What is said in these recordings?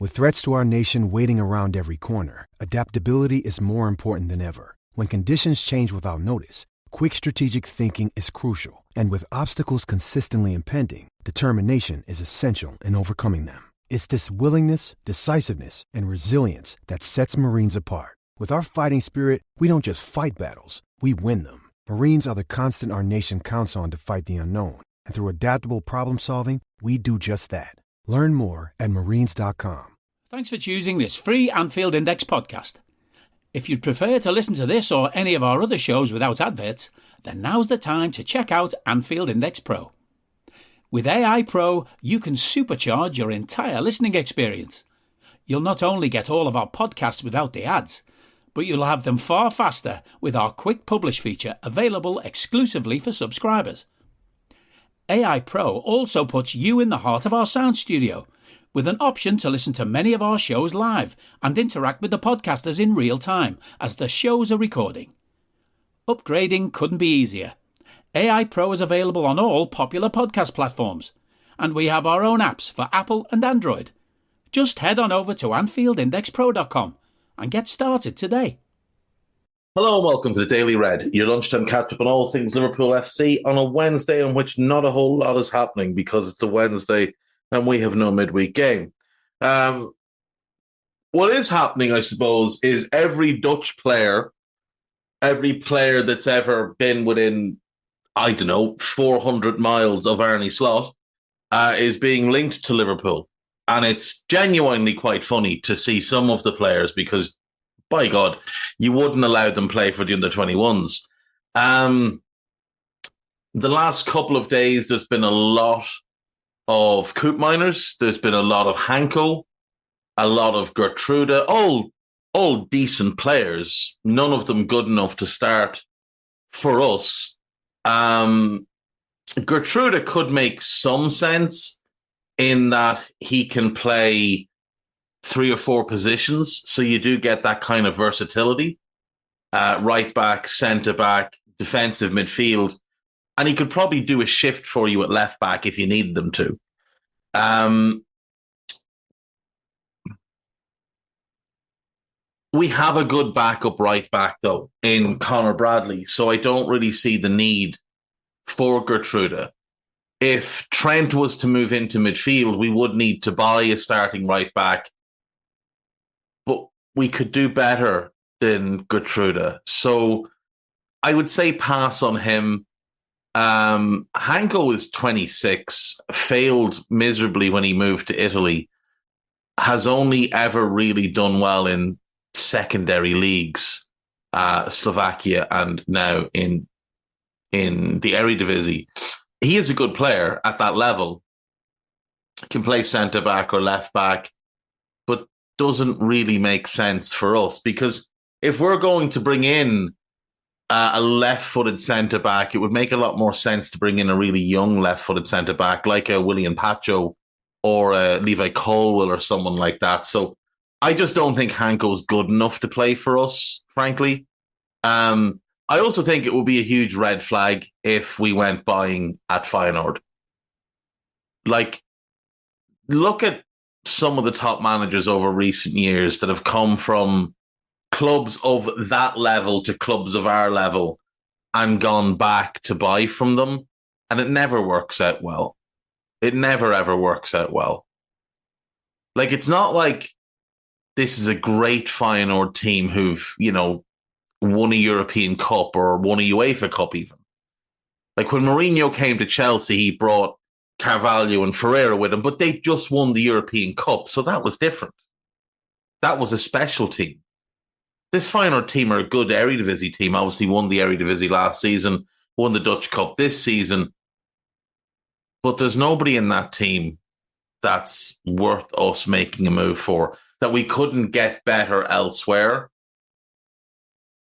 With threats to our nation waiting around every corner, adaptability is more important than ever. When conditions change without notice, quick strategic thinking is crucial. And with obstacles consistently impending, determination is essential in overcoming them. It's this willingness, decisiveness, and resilience that sets Marines apart. With our fighting spirit, we don't just fight battles, we win them. Marines are the constant our nation counts on to fight the unknown. And through adaptable problem solving, we do just that. Learn more at marines.com. Thanks for choosing this free Anfield Index podcast. If you'd prefer to listen to this or any of our other shows without adverts, then now's the time to check out Anfield Index Pro. With AI Pro, you can supercharge your entire listening experience. You'll not only get all of our podcasts without the ads, but you'll have them far faster with our Quick Publish feature available exclusively for subscribers. AI Pro also puts you in the heart of our sound studio, with an option to listen to many of our shows live and interact with the podcasters in real time as the shows are recording. Upgrading couldn't be easier. AI Pro is available on all popular podcast platforms, and we have our own apps for Apple and Android. Just head on over to AnfieldIndexPro.com and get started today. Hello and welcome to the Daily Red, your lunchtime catch-up on all things Liverpool FC on a Wednesday in which not a whole lot is happening because it's a Wednesday and we have no midweek game. What is happening, I suppose, is every Dutch player, every player that's ever been within, 400 miles of Arne Slot is being linked to Liverpool. And it's genuinely quite funny to see some of the players because, by God, you wouldn't allow them play for the under-21s. The last couple of days, there's been a lot of Coop Miners. There's been a lot of Hanko, a lot of Gertrude, all decent players, none of them good enough to start for us. Gertrude could make some sense in that he can play 3 or 4 positions, so you do get that kind of versatility. Right back, centre back, defensive midfield, and he could probably do a shift for you at left back if you needed them to. We have a good backup right back, though, in Conor Bradley, so I don't really see the need for Gertrude. If Trent was to move into midfield, we would need to buy a starting right back, but we could do better than Gertrude. So I would say pass on him. Hanko is 26, failed miserably when he moved to Italy, has only ever really done well in secondary leagues, Slovakia and now in the Eredivisie. He is a good player at that level, can play centre-back or left-back, but doesn't really make sense for us because if we're going to bring in a left-footed centre-back, it would make a lot more sense to bring in a really young left-footed centre-back like a William Pacho or a Levi Colwell or someone like that. So I just don't think Hanko's good enough to play for us, frankly. I also think it would be a huge red flag if we went buying at Feyenoord. Like, look at some of the top managers over recent years that have come from clubs of that level to clubs of our level and gone back to buy from them, and it never works out well. It never, ever works out well. Like, it's not like this is a great Feyenoord team who've, won a European Cup or won a UEFA Cup even. Like when Mourinho came to Chelsea, he brought Carvalho and Ferreira with him, but they just won the European Cup, so that was different. That was a special team. This Feyenoord team are a good Eredivisie team, obviously won the Eredivisie last season, won the Dutch Cup this season, but there's nobody in that team that's worth us making a move for, that we couldn't get better elsewhere.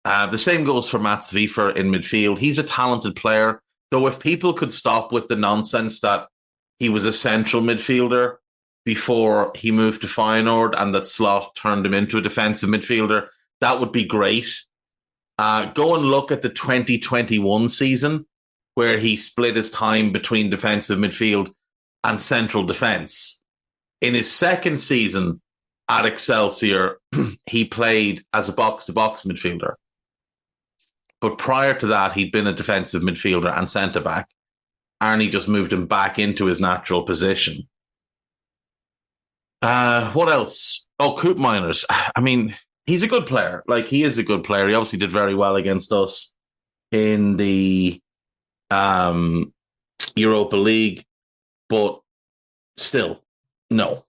The same goes for Mats Wiefer in midfield. He's a talented player, though if people could stop with the nonsense that he was a central midfielder before he moved to Feyenoord and that Slot turned him into a defensive midfielder, that would be great. Go and look at the 2021 season where he split his time between defensive midfield and central defence. In his second season, at Excelsior, he played as a box-to-box midfielder. But prior to that, he'd been a defensive midfielder and centre-back. Arnie just moved him back into his natural position. What else? Oh, Coop Miners. I mean, he's a good player. Like, he is a good player. He obviously did very well against us in the Europa League. But still, no.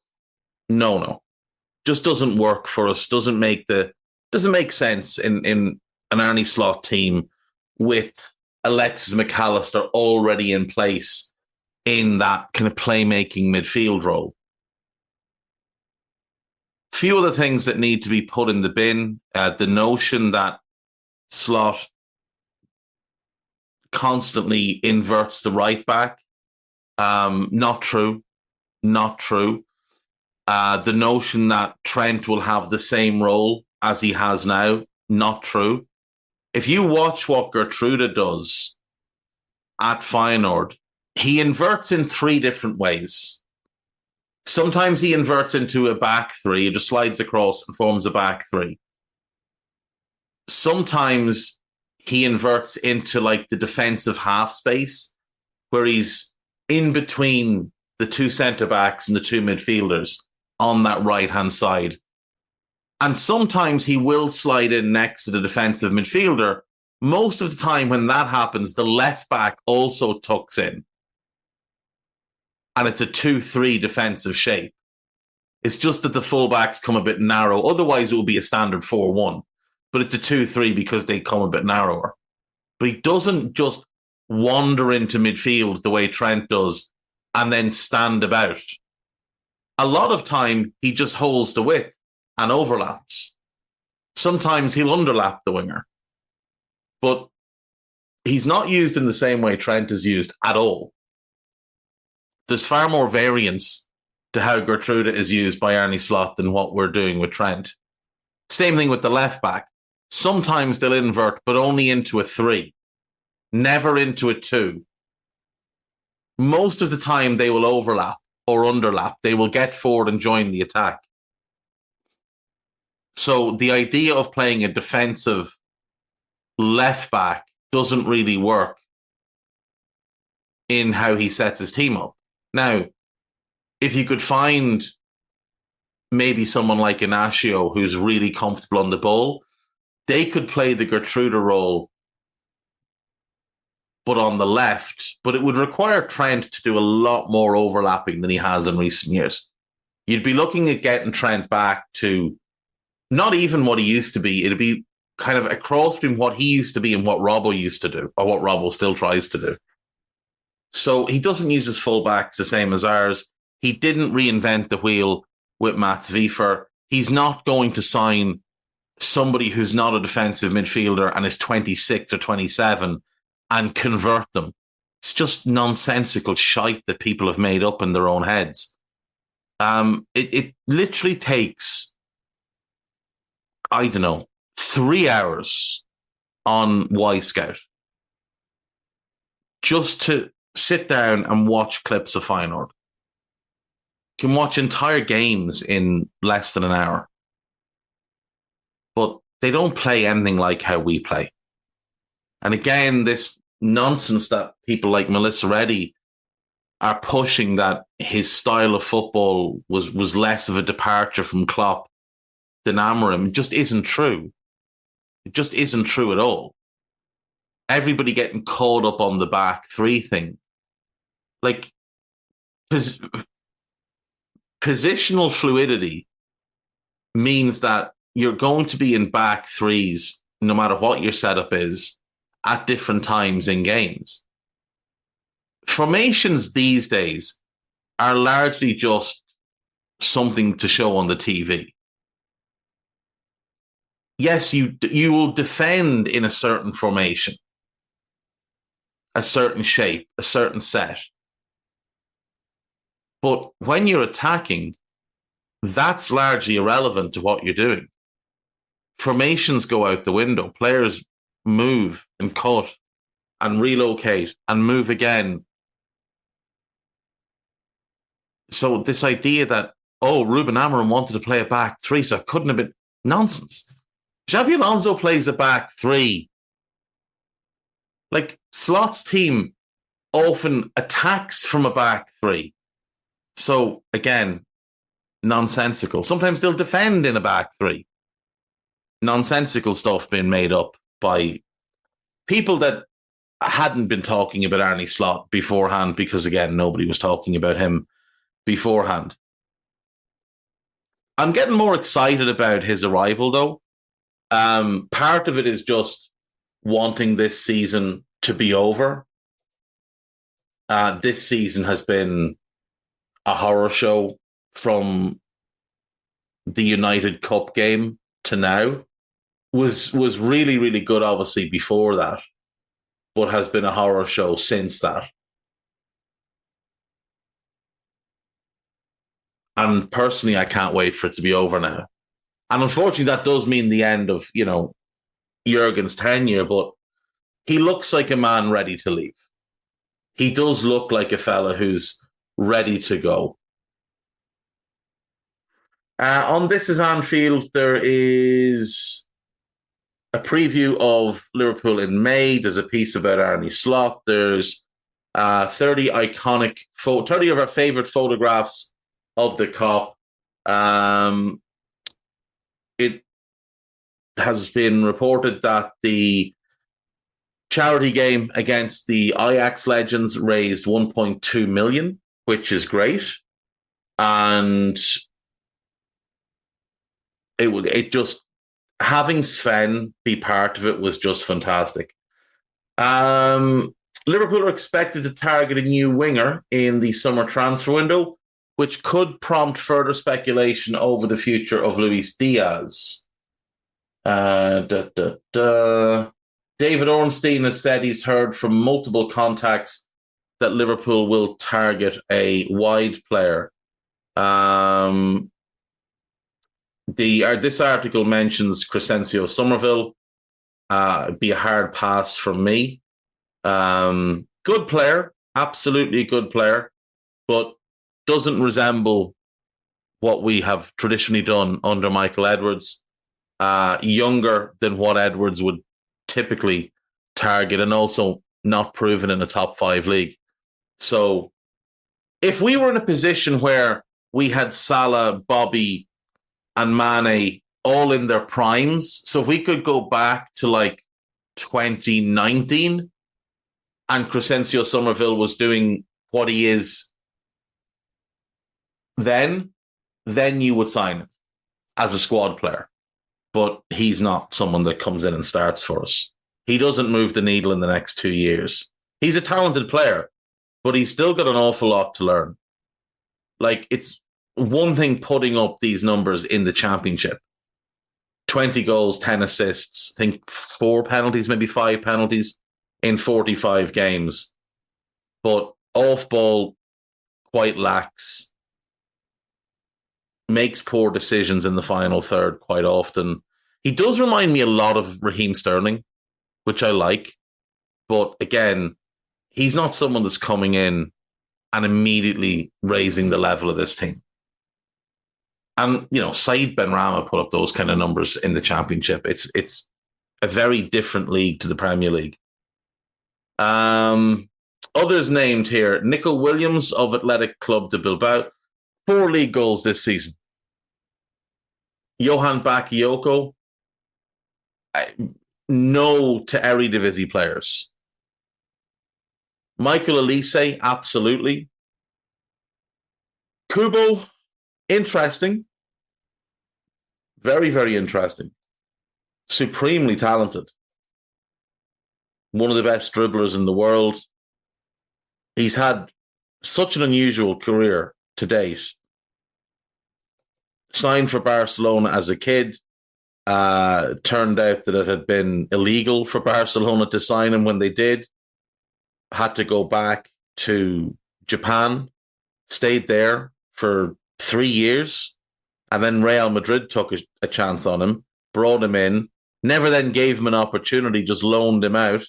Just doesn't work for us. Doesn't make sense in an Arnie Slot team with Alexis McAllister already in place in that kind of playmaking midfield role. Few of the things that need to be put in the bin. The notion that Slot constantly inverts the right back. Not true. The notion that Trent will have the same role as he has now, not true. If you watch what Gertrude does at Feyenoord, he inverts in 3 different ways. Sometimes he inverts into a back 3, just slides across and forms a back 3. Sometimes he inverts into like the defensive half space, where he's in between the 2 centre-backs and the 2 midfielders on that right-hand side. And sometimes he will slide in next to the defensive midfielder. Most of the time when that happens, the left back also tucks in. And it's a 2-3 defensive shape. It's just that the fullbacks come a bit narrow. Otherwise, it would be a standard 4-1. But it's a 2-3 because they come a bit narrower. But he doesn't just wander into midfield the way Trent does and then stand about. A lot of time, he just holds the width and overlaps. Sometimes he'll underlap the winger. But he's not used in the same way Trent is used at all. There's far more variance to how Gertrude is used by Arnie Slot than what we're doing with Trent. Same thing with the left back. Sometimes they'll invert, but only into a 3. Never into a 2. Most of the time, they will overlap or underlap. They will get forward and join the attack. So the idea of playing a defensive left back doesn't really work in how he sets his team up. Now, if you could find maybe someone like Inacio who's really comfortable on the ball, they could play the Gertrude role, but on the left. But it would require Trent to do a lot more overlapping than he has in recent years. You'd be looking at getting Trent back to not even what he used to be. It'd be kind of a cross between what he used to be and what Robbo used to do, or what Robbo still tries to do. So he doesn't use his fullbacks the same as ours. He didn't reinvent the wheel with Mats Wiefer. He's not going to sign somebody who's not a defensive midfielder and is 26 or 27 and convert them. It's just nonsensical shite that people have made up in their own heads. It literally takes, I don't know, 3 hours on Y-Scout just to sit down and watch clips of Feyenoord. You can watch entire games in less than an hour. But they don't play anything like how we play. And again, this nonsense that people like Melissa Reddy are pushing, that his style of football was less of a departure from Klopp than Amorim, just isn't true. It just isn't true at all. Everybody getting caught up on the back 3 thing. Like, positional fluidity means that you're going to be in back 3s, no matter what your setup is, at different times in games. Formations these days are largely just something to show on the TV. Yes, you will defend in a certain formation, a certain shape, a certain set. But when you're attacking, that's largely irrelevant to what you're doing. Formations go out the window. Players move and cut and relocate and move again. So this idea that oh, Ruben Amorim wanted to play a back three, so it couldn't have been nonsense. Xabi Alonso plays a back three. Like, Slot's team often attacks from a back three. So, again, nonsensical. Sometimes they'll defend in a back three. Nonsensical stuff being made up by people that hadn't been talking about Arne Slot beforehand because, again, nobody was talking about him beforehand. I'm getting more excited about his arrival, though. Part of it is just wanting this season to be over. This season has been a horror show from the United Cup game to now. Was really, really good, obviously, before that, but has been a horror show since that. And personally, I can't wait for it to be over now. And unfortunately, that does mean the end of, Jurgen's tenure, but he looks like a man ready to leave. He does look like a fella who's ready to go. On This Is Anfield, there is a preview of Liverpool in May. There's a piece about Arne Slot. There's 30 of our favourite photographs of the Kop. It has been reported that the charity game against the Ajax legends raised 1.2 million, which is great. And it just, having Sven be part of it was just fantastic. Liverpool are expected to target a new winger in the summer transfer window, which could prompt further speculation over the future of Luis Diaz. David Ornstein has said he's heard from multiple contacts that Liverpool will target a wide player. This article mentions Crescencio Somerville. Be a hard pass from me. Good player, absolutely a good player, but doesn't resemble what we have traditionally done under Michael Edwards. Younger than what Edwards would typically target, and also not proven in a top 5 league. So if we were in a position where we had Salah, Bobby, and Mane all in their primes, so if we could go back to like 2019 and Crescencio Somerville was doing what he is then you would sign him as a squad player. But he's not someone that comes in and starts for us. He doesn't move the needle in the next 2 years. He's a talented player, but he's still got an awful lot to learn. Like, it's one thing putting up these numbers in the Championship. 20 goals, 10 assists, I think 4 penalties, maybe 5 penalties in 45 games. But off ball, quite lax. Makes poor decisions in the final third quite often. He does remind me a lot of Raheem Sterling, which I like. But again, he's not someone that's coming in and immediately raising the level of this team. And, Said Benrahma put up those kind of numbers in the Championship. It's a very different league to the Premier League. Others named here, Nico Williams of Athletic Club de Bilbao. 4 league goals this season. Johan Bakayoko, no to Eredivisie players. Michael Elise, absolutely. Kubo, interesting. Very, very interesting. Supremely talented. One of the best dribblers in the world. He's had such an unusual career to date. Signed for Barcelona as a kid. Turned out that it had been illegal for Barcelona to sign him when they did. Had to go back to Japan. Stayed there for 3 years. And then Real Madrid took a chance on him. Brought him in. Never then gave him an opportunity. Just loaned him out.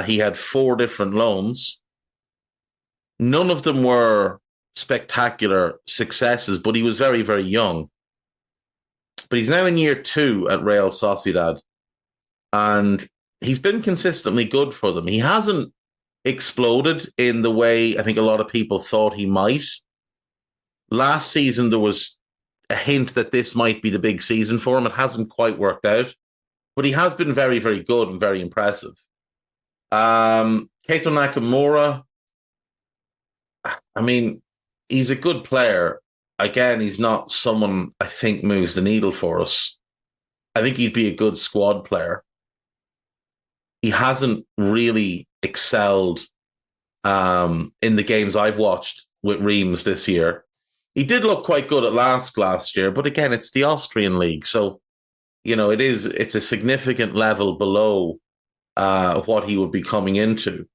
He had 4 different loans. None of them were spectacular successes, but he was very, very young. But he's now in year 2 at Real Sociedad, and he's been consistently good for them. He hasn't exploded in the way I think a lot of people thought he might. Last season, there was a hint that this might be the big season for him. It hasn't quite worked out, but he has been very, very good and very impressive. Keito Nakamura, I mean, he's a good player. Again, he's not someone I think moves the needle for us. I think he'd be a good squad player. He hasn't really excelled in the games I've watched with Reims this year. He did look quite good at last year, but again, it's the Austrian league. So, it's a significant level below what he would be coming into.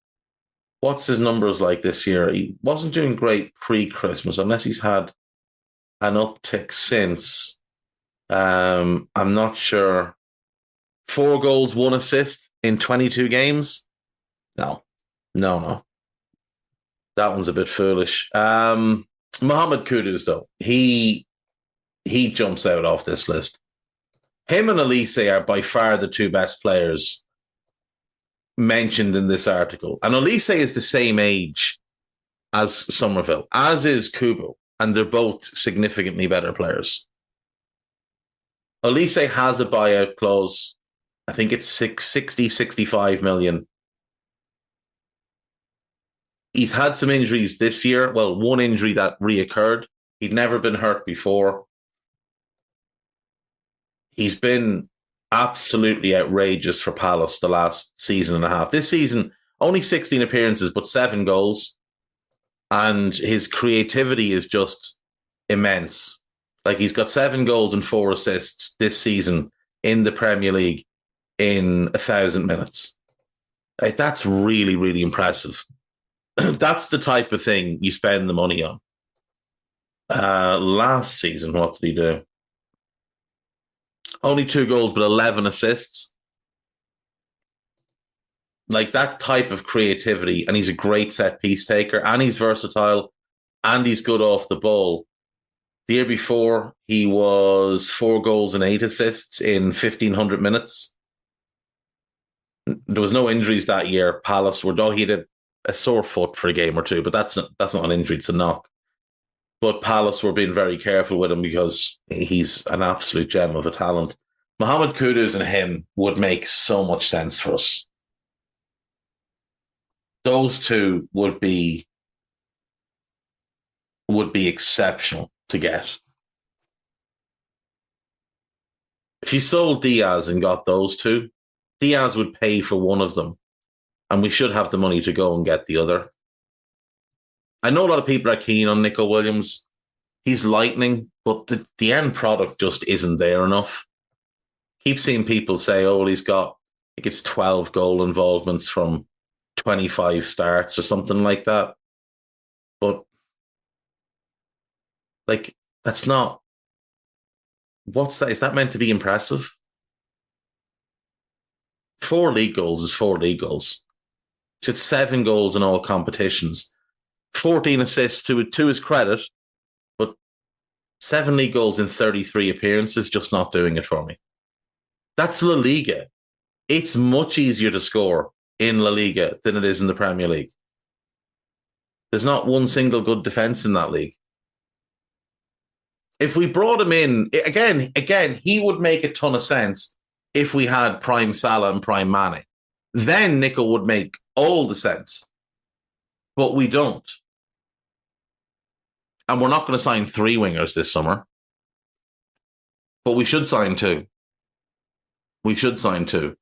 What's his numbers like this year? He wasn't doing great pre-Christmas, unless he's had an uptick since. I'm not sure. 4 goals, 1 assist in 22 games? No. That one's a bit foolish. Mohamed Kudus, though, he jumps out off this list. Him and Elise are by far the 2 best players mentioned in this article. And Elise is the same age as Somerville, as is Kubo, and they're both significantly better players. Elise has a buyout clause. I think it's 65 million. He's had some injuries this year. Well, one injury that reoccurred. He'd never been hurt before. He's been absolutely outrageous for Palace the last season and a half. This season, only 16 appearances, but 7 goals. And his creativity is just immense. Like, he's got 7 goals and 4 assists this season in the Premier League in 1,000 minutes. Like, that's really, really impressive. That's the type of thing you spend the money on. Last season, what did he do? Only 2 goals, but 11 assists. Like, that type of creativity, and he's a great set-piece taker, and he's versatile, and he's good off the ball. The year before, he was 4 goals and 8 assists in 1,500 minutes. There was no injuries that year. Palace were, he had a sore foot for a game or 2, but that's not an injury to knock. But Palace were being very careful with him because he's an absolute gem of a talent. Mohamed Kudus and him would make so much sense for us. Those 2 would be exceptional to get. If you sold Diaz and got those 2, Diaz would pay for one of them, and we should have the money to go and get the other. I know a lot of people are keen on Nico Williams. He's lightning, but the end product just isn't there enough. Keep seeing people say, oh, well, he's got, I think it's 12 goal involvements from 25 starts or something like that. But, like, that's not... What's that? Is that meant to be impressive? 4 league goals is 4 league goals. He's had 7 goals in all competitions. 14 assists to his credit, but 7 league goals in 33 appearances, just not doing it for me. That's La Liga. It's much easier to score in La Liga than it is in the Premier League. There's not one single good defence in that league. If we brought him in, again, he would make a ton of sense if we had prime Salah and prime Mane. Then Nico would make all the sense. But we don't. And we're not going to sign 3 wingers this summer. But we should sign 2. We should sign 2.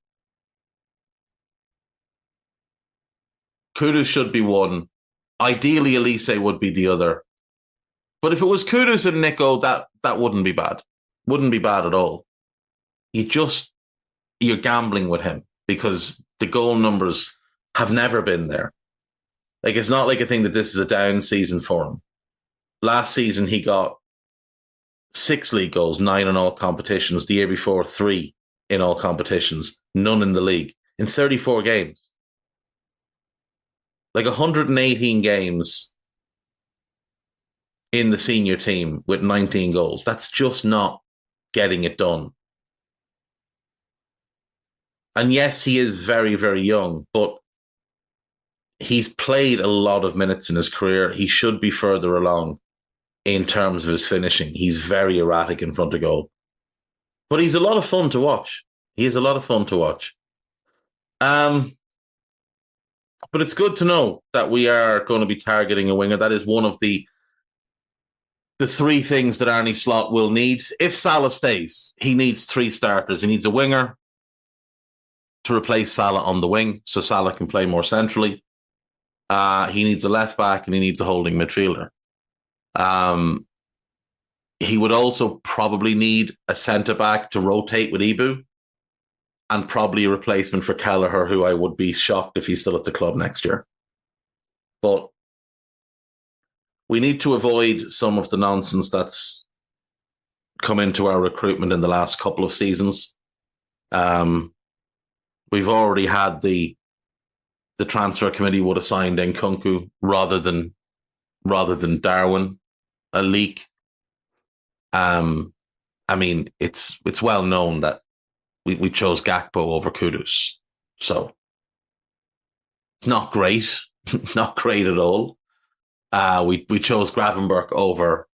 Kudus should be 1. Ideally, Elise would be the other. But if it was Kudus and Nico, that wouldn't be bad. Wouldn't be bad at all. You're gambling with him because the goal numbers have never been there. Like, it's not like a thing that this is a down season for him. Last season, he got 6 league goals, 9 in all competitions. The year before, 3 in all competitions, none in the league, in 34 games. Like 118 games, in the senior team with 19 goals. That's just not getting it done. And yes, he is very, very young, but he's played a lot of minutes in his career. He should be further along in terms of his finishing. He's very erratic in front of goal. But he's a lot of fun to watch. He is a lot of fun to watch. But it's good to know that we are going to be targeting a winger. That is one of the three things that Arne Slot will need. If Salah stays, he needs three starters. He needs a winger to replace Salah on the wing so Salah can play more centrally. He needs a left back and he needs a holding midfielder. He would also probably need a centre back to rotate with Ibu, and probably a replacement for Kelleher, who I would be shocked if he's still at the club next year. But we need to avoid some of the nonsense that's come into our recruitment in the last couple of seasons. We've already had the transfer committee would have signed Nkunku rather than Darwin, a leak. I mean, it's well known that we chose Gakpo over Kudus. So it's not great, not great at all. We chose Gravenberch over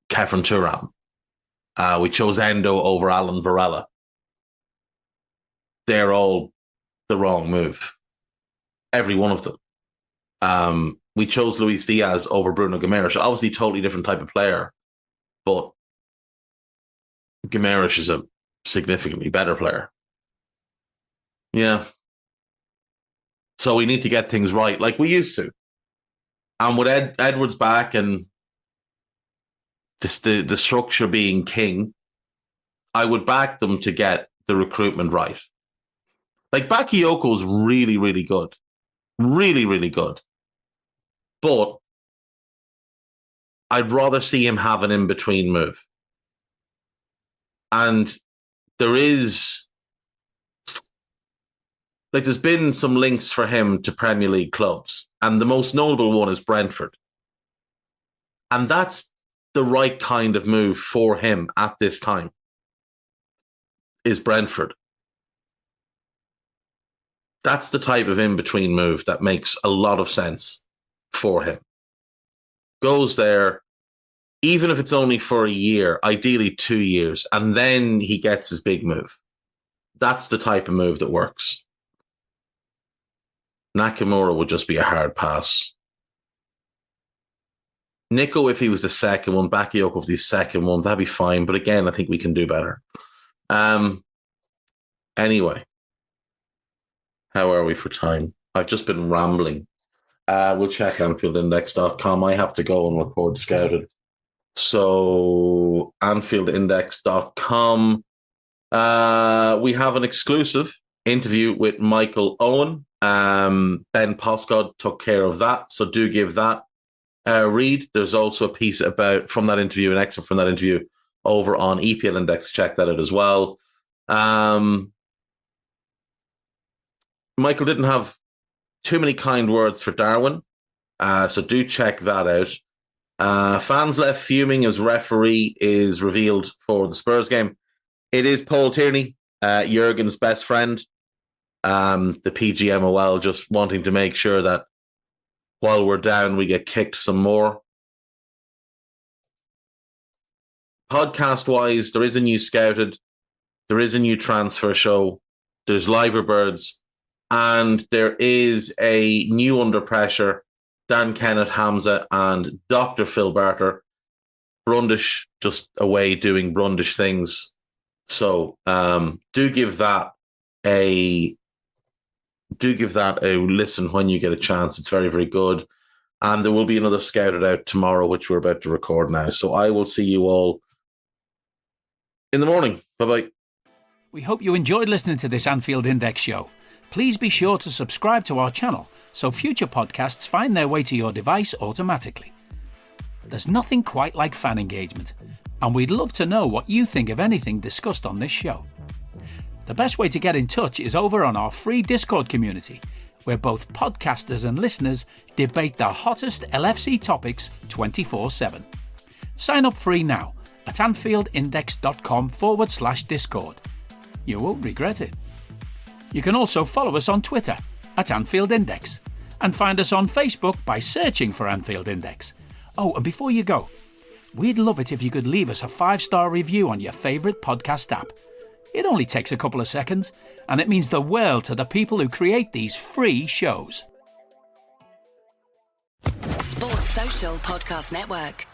Kefren Turam. We chose Endo over Alan Varela. They're all the wrong move. Every one of them. We chose Luis Diaz over Bruno Guimaraes. Obviously, totally different type of player, but Guimaraes is a significantly better player. Yeah. So we need to get things right like we used to. And with Edwards back and the structure being king, I would back them to get the recruitment right. Like, Bakayoko's really, really good. Really, really good. But I'd rather see him have an in-between move. And there's been some links for him to Premier League clubs. And the most notable one is Brentford. And that's the right kind of move for him at this time, is Brentford. That's the type of in-between move that makes a lot of sense for him. Goes there, even if it's only for a year, ideally 2 years, and then he gets his big move. That's the type of move that works. Nakamura would just be a hard pass. Nico, if he was the second one, Bakayoko if he's the second one, that'd be fine. But again, I think we can do better. Anyway, how are we for time? I've just been rambling. We'll check AnfieldIndex.com. I have to go and record Scouted. So, AnfieldIndex.com. We have an exclusive interview with Michael Owen. Ben Poscod took care of that, so do give that a read. There's also a piece from that interview, an excerpt from that interview over on EPL Index. Check that out as well. Michael didn't have too many kind words for Darwin, so do check that out. Fans left fuming as referee is revealed for the Spurs game. It is Paul Tierney, Jurgen's best friend. The PGMOL just wanting to make sure that while we're down, we get kicked some more. Podcast-wise, there is a new Scouted. There is a new transfer show. There's Liverbirds. And there is a new Under Pressure, Dan Kennett, Hamza, and Dr. Phil Barter. Brundish just away doing Brundish things. So do give that a listen when you get a chance. It's very, very good. And there will be another Scouted out tomorrow, which we're about to record now. So I will see you all in the morning. Bye-bye. We hope you enjoyed listening to this Anfield Index show. Please be sure to subscribe to our channel so future podcasts find their way to your device automatically. There's nothing quite like fan engagement, and we'd love to know what you think of anything discussed on this show. The best way to get in touch is over on our free Discord community, where both podcasters and listeners debate the hottest LFC topics 24/7. Sign up free now at AnfieldIndex.com/Discord. You won't regret it. You can also follow us on Twitter at Anfield Index and find us on Facebook by searching for Anfield Index. Oh, and before you go, we'd love it if you could leave us a 5-star review on your favourite podcast app. It only takes a couple of seconds, and it means the world to the people who create these free shows. Sports Social Podcast Network.